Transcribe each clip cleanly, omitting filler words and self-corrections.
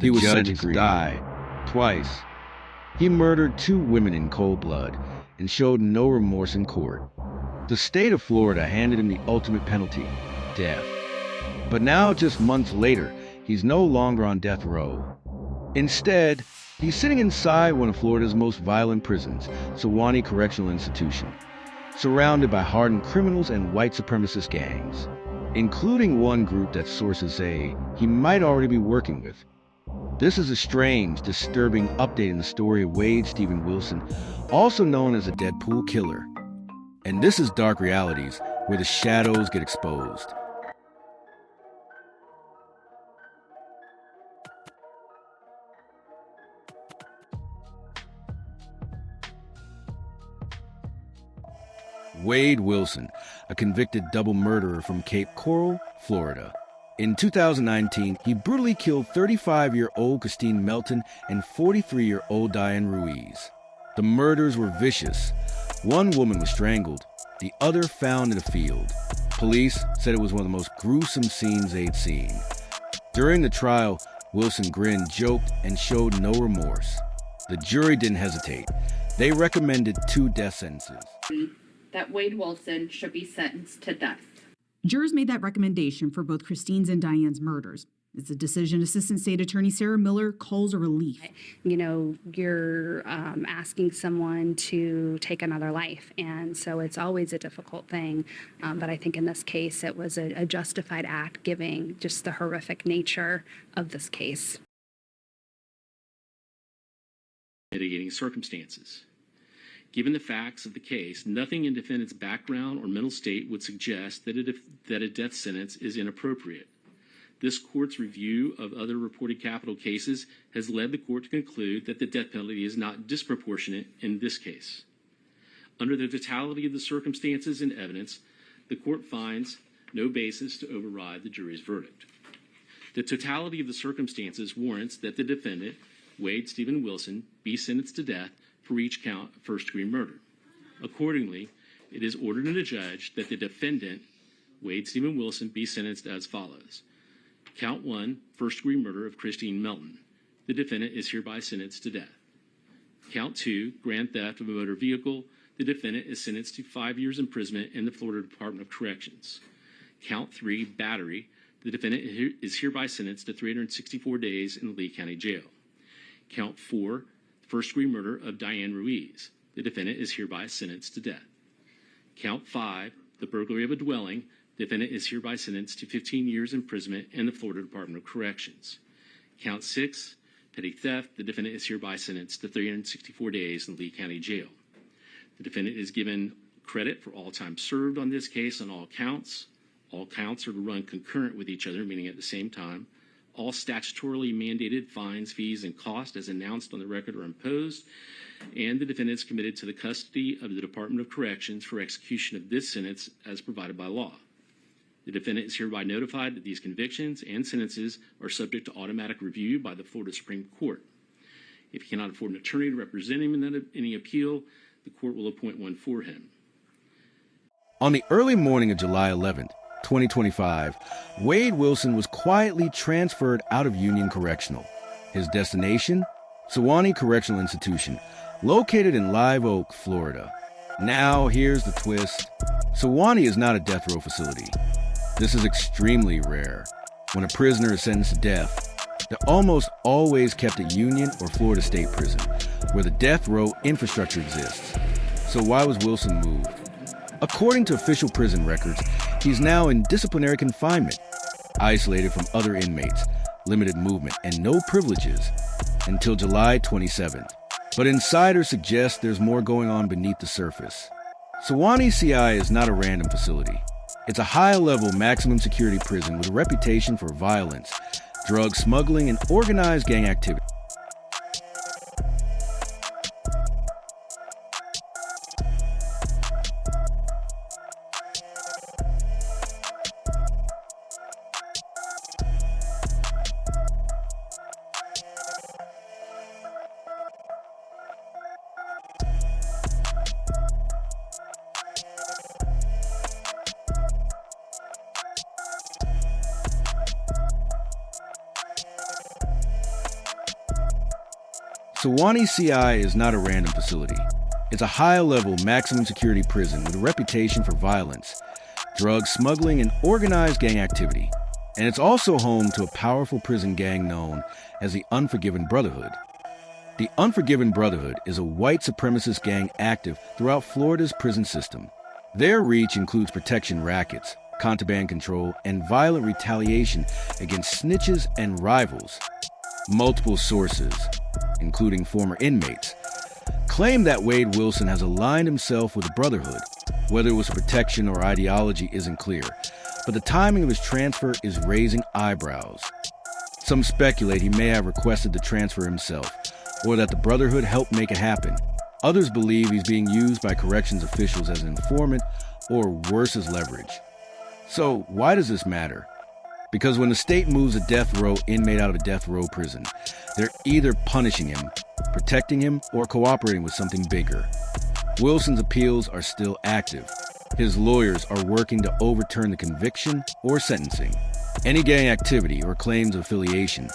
He was sentenced to die twice. He murdered 2 women in cold blood and showed no remorse in court. The state of Florida handed him the ultimate penalty, death. But now, just months later, he's no longer on death row. Instead, he's sitting inside one of Florida's most violent prisons, Suwannee Correctional Institution, surrounded by hardened criminals and white supremacist gangs, including one group that sources say he might already be working with. This is a strange, disturbing update in the story of Wade Stephen Wilson, also known as the Deadpool Killer. And this is Dark Realities, where the shadows get exposed. Wade Wilson, a convicted double murderer from Cape Coral, Florida. In 2019, he brutally killed 35-year-old Christine Melton and 43-year-old Diane Ruiz. The murders were vicious. One woman was strangled, the other found in a field. Police said it was one of the most gruesome scenes they'd seen. During the trial, Wilson grinned, joked, and showed no remorse. The jury didn't hesitate. They recommended 2 death sentences. That Wade Wilson should be sentenced to death. Jurors made that recommendation for both Christine's and Diane's murders. It's a decision Assistant State Attorney Sarah Miller calls a relief. You know, you're asking someone to take another life, and so it's always a difficult thing. But I think in this case, it was a justified act, given just the horrific nature of this case. Mitigating circumstances. Given the facts of the case, nothing in defendant's background or mental state would suggest that a death sentence is inappropriate. This court's review of other reported capital cases has led the court to conclude that the death penalty is not disproportionate in this case. Under the totality of the circumstances and evidence, the court finds no basis to override the jury's verdict. The totality of the circumstances warrants that the defendant, Wade Stephen Wilson, be sentenced to death for each count of first-degree murder. Accordingly, it is ordered and adjudged that the defendant, Wade Stephen Wilson, be sentenced as follows. Count 1, first-degree murder of Christine Melton. The defendant is hereby sentenced to death. Count 2, grand theft of a motor vehicle. The defendant is sentenced to 5 years imprisonment in the Florida Department of Corrections. Count 3, battery. The defendant is hereby sentenced to 364 days in the Lee County Jail. Count 4, first-degree murder of Diane Ruiz. The defendant is hereby sentenced to death. Count 5, the burglary of a dwelling. The defendant is hereby sentenced to 15 years imprisonment in the Florida Department of Corrections. Count 6, petty theft. The defendant is hereby sentenced to 364 days in Lee County Jail. The defendant is given credit for all time served on this case on all counts. All counts are to run concurrent with each other, meaning at the same time. All statutorily mandated fines, fees, and costs as announced on the record are imposed, and the defendant is committed to the custody of the Department of Corrections for execution of this sentence as provided by law. The defendant is hereby notified that these convictions and sentences are subject to automatic review by the Florida Supreme Court. If he cannot afford an attorney to represent him in any appeal, the court will appoint one for him. On the early morning of July 11th, 2025, Wade Wilson was quietly transferred out of Union Correctional. His destination? Suwannee Correctional Institution, located in Live Oak, Florida. Now, here's the twist. Suwannee is not a death row facility. This is extremely rare. When a prisoner is sentenced to death, they're almost always kept at Union or Florida State Prison, where the death row infrastructure exists. So why was Wilson moved? According to official prison records, he's now in disciplinary confinement, isolated from other inmates, limited movement, and no privileges until July 27th. But insiders suggest there's more going on beneath the surface. Suwannee CI is not a random facility. It's a high-level maximum security prison with a reputation for violence, drug smuggling, and organized gang activity. Suwannee CI is not a random facility. It's a high-level, maximum security prison with a reputation for violence, drug smuggling, and organized gang activity. And it's also home to a powerful prison gang known as the Unforgiven Brotherhood. The Unforgiven Brotherhood is a white supremacist gang active throughout Florida's prison system. Their reach includes protection rackets, contraband control, and violent retaliation against snitches and rivals. Multiple sources, including former inmates, claim that Wade Wilson has aligned himself with the Brotherhood. Whether it was protection or ideology isn't clear, but the timing of his transfer is raising eyebrows. Some speculate he may have requested the transfer himself, or that the Brotherhood helped make it happen. Others believe he's being used by corrections officials as an informant or worse as leverage. So why does this matter? Because when the state moves a death row inmate out of a death row prison, they're either punishing him, protecting him, or cooperating with something bigger. Wilson's appeals are still active. His lawyers are working to overturn the conviction or sentencing. Any gang activity or claims of affiliation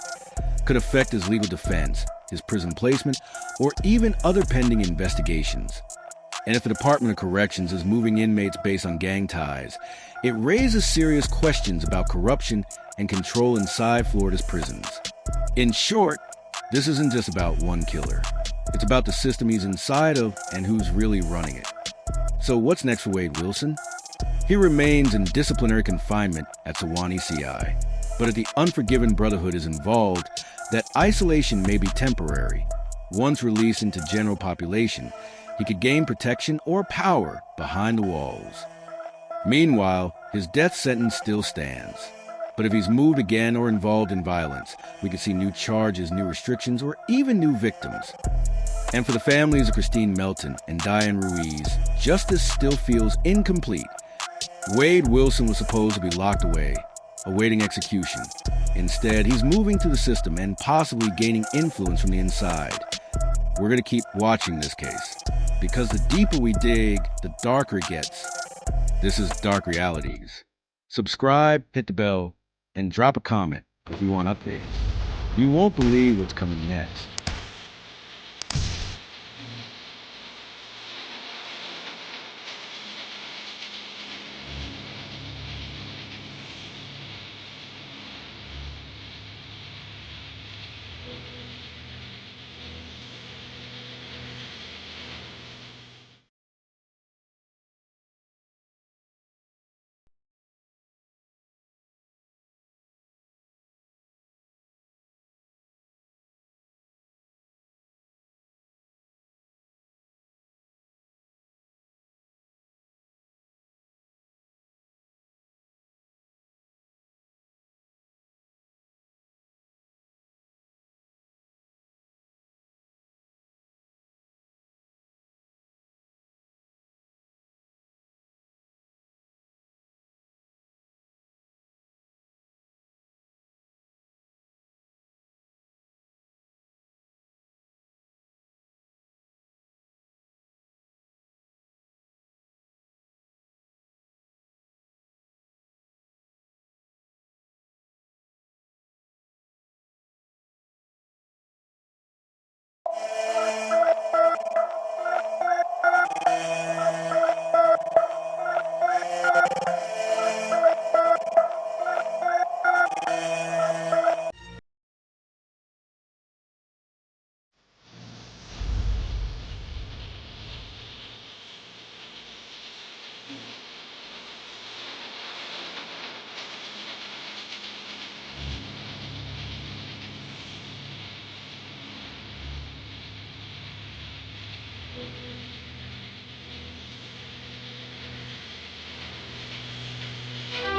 could affect his legal defense, his prison placement, or even other pending investigations. And if the Department of Corrections is moving inmates based on gang ties, it raises serious questions about corruption and control inside Florida's prisons. In short, this isn't just about one killer. It's about the system he's inside of and who's really running it. So what's next for Wade Wilson? He remains in disciplinary confinement at Suwannee CI. But if the Unforgiven Brotherhood is involved, that isolation may be temporary. Once released into general population, he could gain protection or power behind the walls. Meanwhile, his death sentence still stands. But if he's moved again or involved in violence, we could see new charges, new restrictions, or even new victims. And for the families of Christine Melton and Diane Ruiz, justice still feels incomplete. Wade Wilson was supposed to be locked away, awaiting execution. Instead, he's moving through the system and possibly gaining influence from the inside. We're going to keep watching this case, because the deeper we dig, the darker it gets. This is Dark Realities. Subscribe, hit the bell, and drop a comment if you want updates. You won't believe what's coming next.